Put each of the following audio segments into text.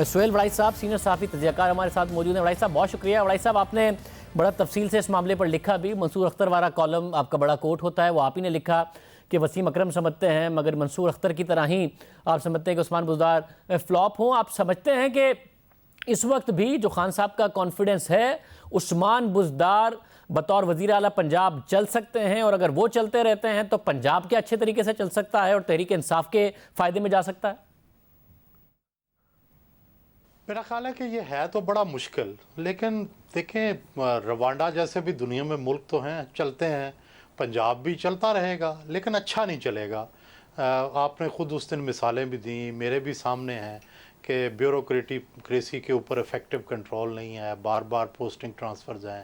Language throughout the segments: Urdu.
سہیل وڑائی صاحب سینئر صحافی تجزیہ کار ہمارے ساتھ موجود ہیں۔ وڑائی صاحب بہت شکریہ۔ وڑائی صاحب آپ نے بڑا تفصیل سے اس معاملے پر لکھا بھی، منصور اختر والا کالم آپ کا بڑا کوٹ ہوتا ہے، وہ آپ ہی نے لکھا کہ وسیم اکرم سمجھتے ہیں مگر منصور اختر کی طرح ہی آپ سمجھتے ہیں کہ عثمان بزدار فلاپ ہوں۔ آپ سمجھتے ہیں کہ اس وقت بھی جو خان صاحب کا کانفیڈنس ہے عثمان بزدار بطور وزیر اعلیٰ پنجاب چل سکتے ہیں، اور اگر وہ چلتے رہتے ہیں تو پنجاب کے اچھے طریقے سے چل سکتا ہے اور تحریک انصاف کے فائدے میں جا سکتا ہے؟ میرا خیال ہے کہ یہ ہے تو بڑا مشکل، لیکن دیکھیں روانڈا جیسے بھی دنیا میں ملک تو ہیں، چلتے ہیں، پنجاب بھی چلتا رہے گا لیکن اچھا نہیں چلے گا۔ آپ نے خود اس دن مثالیں بھی دیں، میرے بھی سامنے ہیں کہ بیوروکریسی کے اوپر افیکٹو کنٹرول نہیں ہے، بار بار پوسٹنگ ٹرانسفرز ہیں،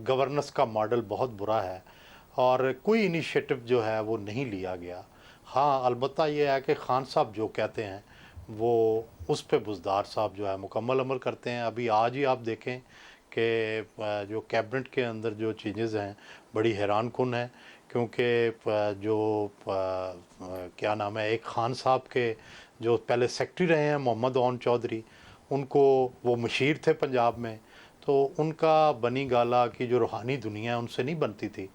گورننس کا ماڈل بہت برا ہے اور کوئی انیشیٹو جو ہے وہ نہیں لیا گیا۔ ہاں البتہ یہ ہے کہ خان صاحب جو کہتے ہیں وہ اس پہ بزدار صاحب جو ہے مکمل عمل کرتے ہیں۔ ابھی آج ہی آپ دیکھیں کہ جو کیبنٹ کے اندر جو چینجز ہیں بڑی حیران کن ہیں، کیونکہ جو کیا نام ہے، ایک خان صاحب کے جو پہلے سیکٹری رہے ہیں محمد اون چودھری، ان کو وہ مشیر تھے پنجاب میں، تو ان کا بنی گالا کی جو روحانی دنیا ان سے نہیں بنتی تھی،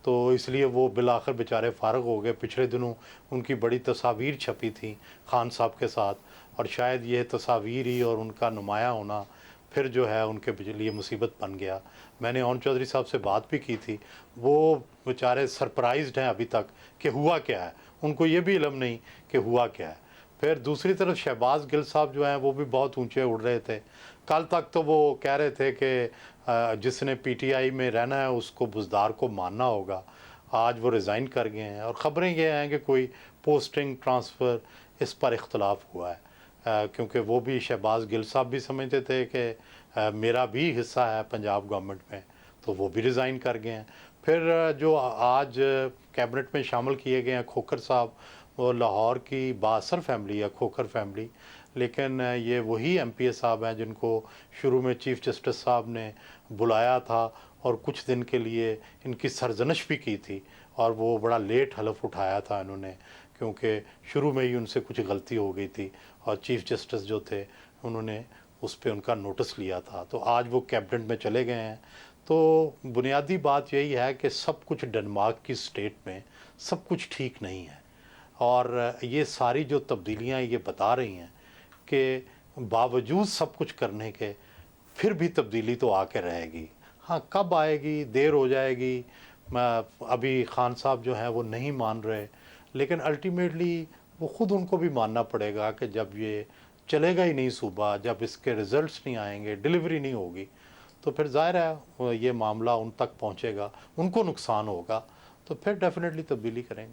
تو اس لیے وہ بالآخر بیچارے فارغ ہو گئے۔ پچھلے دنوں ان کی بڑی تصاویر چھپی تھیں خان صاحب کے ساتھ، اور شاید یہ تصاویر ہی اور ان کا نمایاں ہونا پھر جو ہے ان کے لیے مصیبت بن گیا۔ میں نے اون چودھری صاحب سے بات بھی کی تھی، وہ بیچارے سرپرائزڈ ہیں ابھی تک کہ ہوا کیا ہے، ان کو یہ بھی علم نہیں کہ ہوا کیا ہے۔ پھر دوسری طرف شہباز گل صاحب جو ہیں وہ بھی بہت اونچے اڑ رہے تھے۔ کل تک تو وہ کہہ رہے تھے کہ جس نے پی ٹی آئی میں رہنا ہے اس کو بزدار کو ماننا ہوگا۔ آج وہ ریزائن کر گئے ہیں اور خبریں یہ ہیں کہ کوئی پوسٹنگ ٹرانسفر اس پر اختلاف ہوا ہے، کیونکہ وہ بھی شہباز گل صاحب بھی سمجھتے تھے کہ میرا بھی حصہ ہے پنجاب گورنمنٹ میں، تو وہ بھی ریزائن کر گئے ہیں۔ پھر جو آج کیبنٹ میں شامل کیے گئے ہیں کھوکھر صاحب، وہ لاہور کی بااثر فیملی ہے کھوکھر فیملی، لیکن یہ وہی ایم پی اے صاحب ہیں جن کو شروع میں چیف جسٹس صاحب نے بلایا تھا اور کچھ دن کے لیے ان کی سرزنش بھی کی تھی، اور وہ بڑا لیٹ حلف اٹھایا تھا انہوں نے، کیونکہ شروع میں ہی ان سے کچھ غلطی ہو گئی تھی اور چیف جسٹس جو تھے انہوں نے اس پہ ان کا نوٹس لیا تھا۔ تو آج وہ کیبنٹ میں چلے گئے ہیں۔ تو بنیادی بات یہی ہے کہ سب کچھ ڈنمارک کی سٹیٹ میں سب کچھ ٹھیک نہیں ہے، اور یہ ساری جو تبدیلیاں یہ بتا رہی ہیں کہ باوجود سب کچھ کرنے کے پھر بھی تبدیلی تو آ کے رہے گی۔ ہاں کب آئے گی، دیر ہو جائے گی، ابھی خان صاحب جو ہیں وہ نہیں مان رہے، لیکن الٹیمیٹلی وہ خود ان کو بھی ماننا پڑے گا کہ جب یہ چلے گا ہی نہیں صوبہ، جب اس کے ریزلٹس نہیں آئیں گے، ڈیلیوری نہیں ہوگی، تو پھر ظاہر ہے یہ معاملہ ان تک پہنچے گا، ان کو نقصان ہوگا، تو پھر ڈیفینیٹلی تبدیلی کریں گے۔